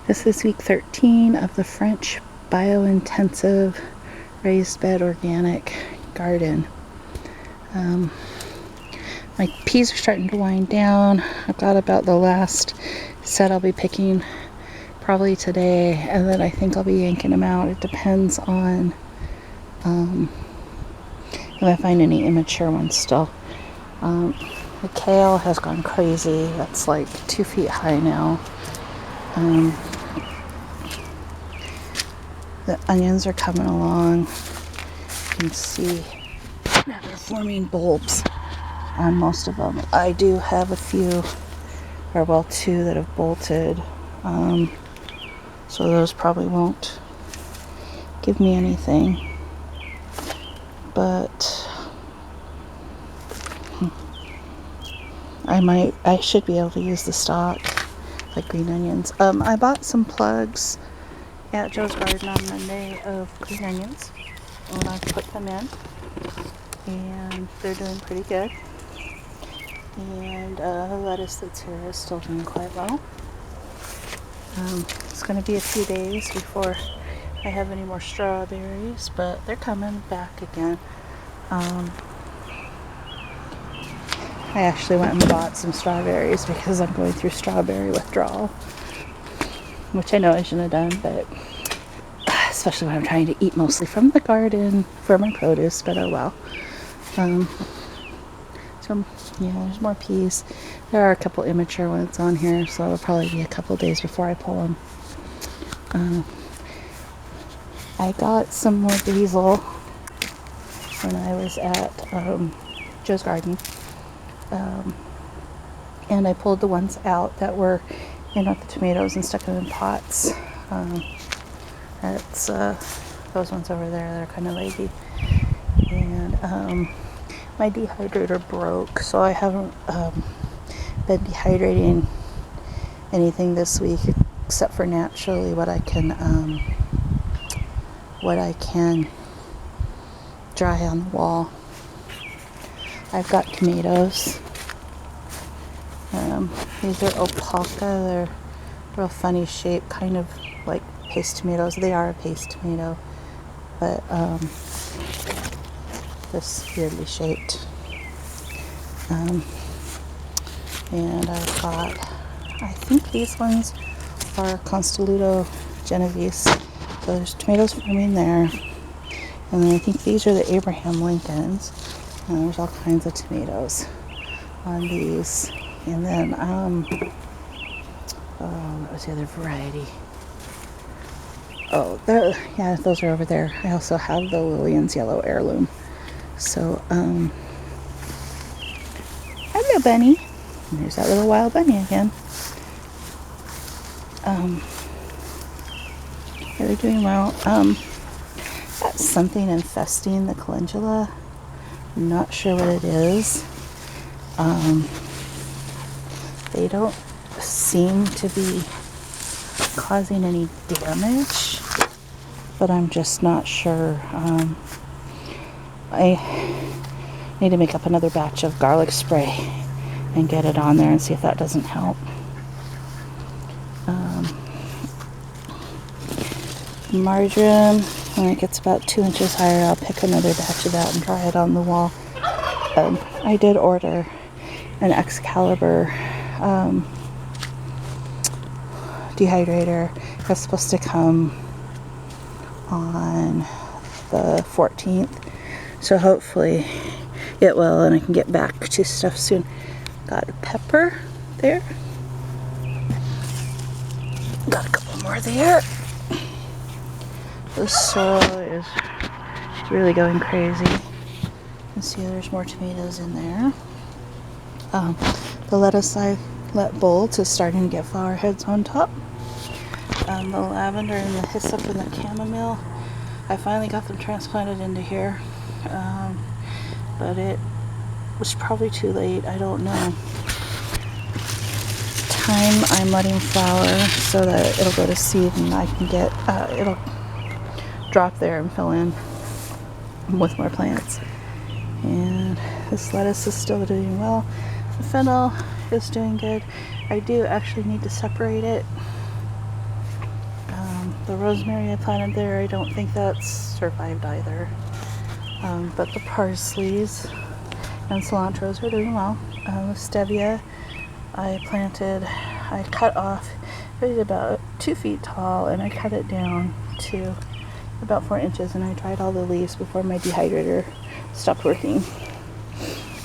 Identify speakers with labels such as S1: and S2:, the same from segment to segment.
S1: This is week 13 of the French Biointensive raised bed organic garden. My peas are starting to wind down. I've got about the last set I'll be picking probably today, and then I think I'll be yanking them out. It depends on if I find any immature ones still. The kale has gone crazy. That's like 2 feet high now. The onions are coming along. You can see now they're forming bulbs on most of them. I do have a few, or well, 2 that have bolted. So those probably won't give me anything. But I should be able to use the stock, like green onions. I bought some plugs at Joe's Garden on Monday of green onions, and I've put them in, and they're doing pretty good. And the lettuce that's here is still doing quite well. It's going to be a few days before I have any more strawberries, but they're coming back again. I actually went and bought some strawberries because I'm going through strawberry withdrawal, which I know I shouldn't have done, but especially when I'm trying to eat mostly from the garden for my produce, but oh well. So yeah, there's more peas. There are a couple immature ones on here, so it'll probably be a couple days before I pull them. I got some more basil when I was at Joe's Garden. And I pulled the ones out that were in with the tomatoes and stuck them in pots. That's those ones over there. They're kind of leggy. And my dehydrator broke, so I haven't been dehydrating anything this week except for naturally what I can dry on the wall. I've got tomatoes. These are opaca. They're real funny shape, kind of like paste tomatoes. They are a paste tomato, but just weirdly shaped. And I've got, I think these ones are Constelluto Genovese. So there's tomatoes forming there. And then I think these are the Abraham Lincolns. And there's all kinds of tomatoes on these. And then, what was the other variety? Oh, yeah, those are over there. I also have the Lillian's Yellow Heirloom. So, hello, bunny. And there's that little wild bunny again. Yeah, they're doing well. Got something infesting the calendula. I'm not sure what it is. They don't seem to be causing any damage, but I'm just not sure. I need to make up another batch of garlic spray and get it on there and see if that doesn't help. Marjoram, when it gets about 2 inches higher, I'll pick another batch of that and dry it on the wall. I did order an Excalibur dehydrator. It's supposed to come on the 14th, so hopefully it will, and I can get back to stuff soon. Got a pepper there. Got a couple more there. The soil is really going crazy. You can see there's more tomatoes in there. The lettuce I let bolt is starting to get flower heads on top. The lavender and the hyssop and the chamomile, I finally got them transplanted into here. But it was probably too late. I don't know. Time I'm letting flower so that it'll go to seed and I can get, it'll drop there and fill in with more plants. And this lettuce is still doing well. The fennel is doing good. I do actually need to separate it The rosemary I planted there, I don't think that's survived either. But the parsleys and cilantros are doing well. The stevia I cut off, it was about 2 feet tall, and I cut it down to about 4 inches, and I dried all the leaves before my dehydrator stopped working.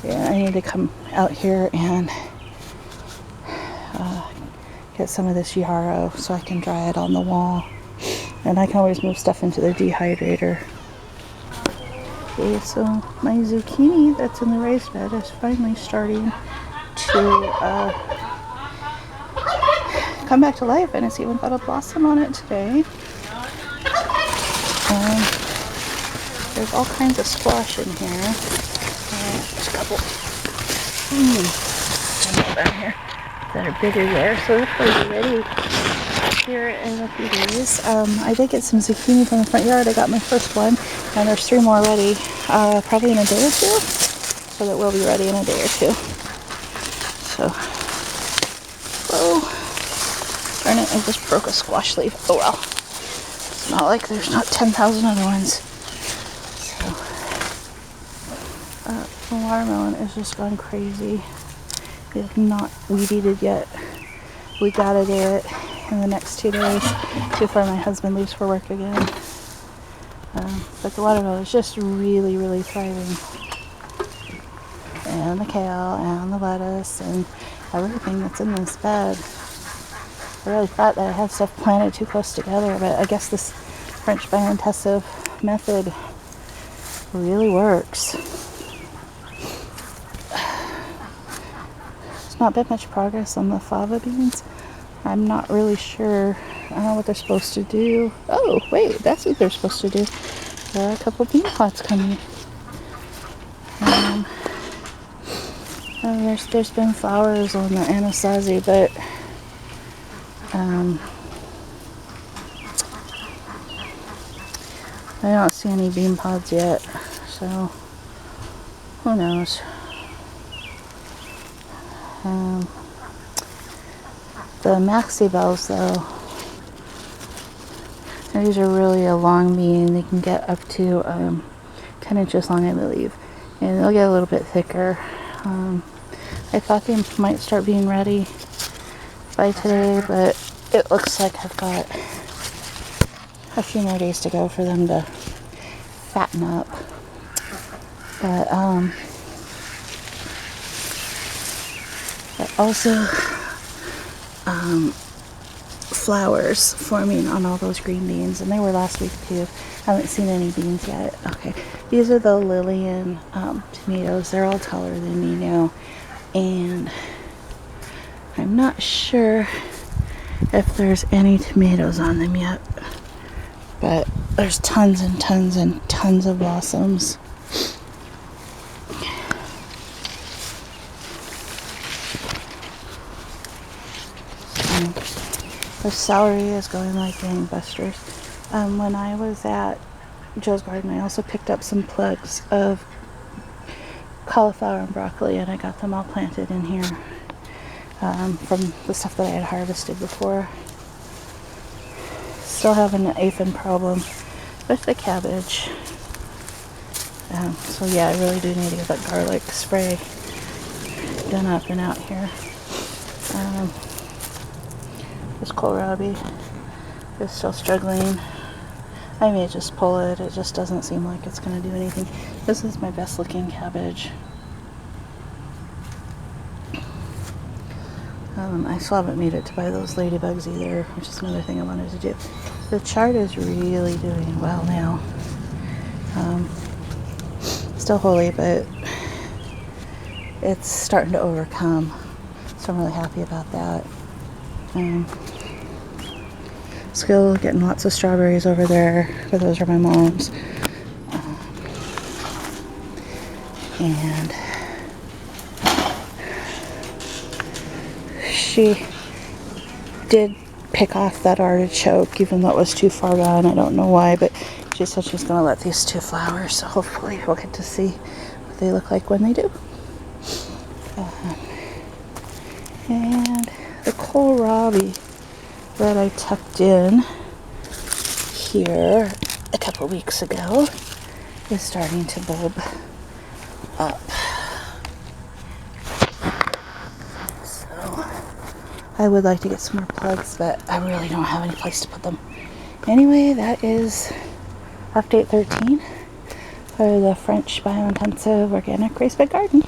S1: Yeah, I need to come out here and get some of this yarrow so I can dry it on the wall. And I can always move stuff into the dehydrator. Okay, so my zucchini that's in the raised bed is finally starting to come back to life, and it's even got a blossom on it today. And there's all kinds of squash in here. There's a couple down here that are bigger there, so they'll probably be ready here in a few days. I did get some zucchini from the front yard. I got my first one, and there's 3 more ready, probably in a day or two, so that we'll be ready in a day or two. So, oh, darn it, I just broke a squash leaf. Oh well, it's not like there's not 10,000 other ones. So, the watermelon is just gone crazy. It's not weed-eated yet. We gotta do it in the next 2 days before my husband leaves for work again. But the watermelon is just really, really thriving. And the kale and the lettuce and everything that's in this bed. I really thought that I had stuff planted too close together, but I guess this French Biointensive method really works. There's not been much progress on the fava beans. I'm not really sure what they're supposed to do. Oh, wait, that's what they're supposed to do. There are a couple bean pods coming. There's been flowers on the anasazi, but I don't see any bean pods yet, so who knows. The maxi bells, though, these are really a long bean. They can get up to 10 inches long, I believe, and they'll get a little bit thicker. I thought they might start being ready by today, but it looks like I've got a few more days to go for them to fatten up. But also flowers forming on all those green beans, and they were last week too. I haven't seen any beans yet. Okay, these are the Lillian tomatoes. They're all taller than me now, and I'm not sure if there's any tomatoes on them yet, but there's tons and tons and tons of blossoms. The celery is going like gangbusters. When I was at Joe's Garden, I also picked up some plugs of cauliflower and broccoli, and I got them all planted in here from the stuff that I had harvested before. Still having an aphid problem with the cabbage. So yeah, I really do need to get that garlic spray done up and out here. This kohlrabi is still struggling. I may just pull it. It just doesn't seem like it's going to do anything. This is my best looking cabbage. I still haven't made it to buy those ladybugs either, which is another thing I wanted to do. The chard is really doing well now. Still holy, but it's starting to overcome. So I'm really happy about that. Still getting lots of strawberries over there, but those are my mom's. And she did pick off that artichoke, even though it was too far gone. I don't know why, but she said she's going to let these 2 flower, so hopefully we'll get to see what they look like when they do. And the kohlrabi that I tucked in here a couple weeks ago is starting to bulb up. So I would like to get some more plugs, but I really don't have any place to put them. Anyway, that is update 13 for the French Biointensive Organic Raised Bed Garden.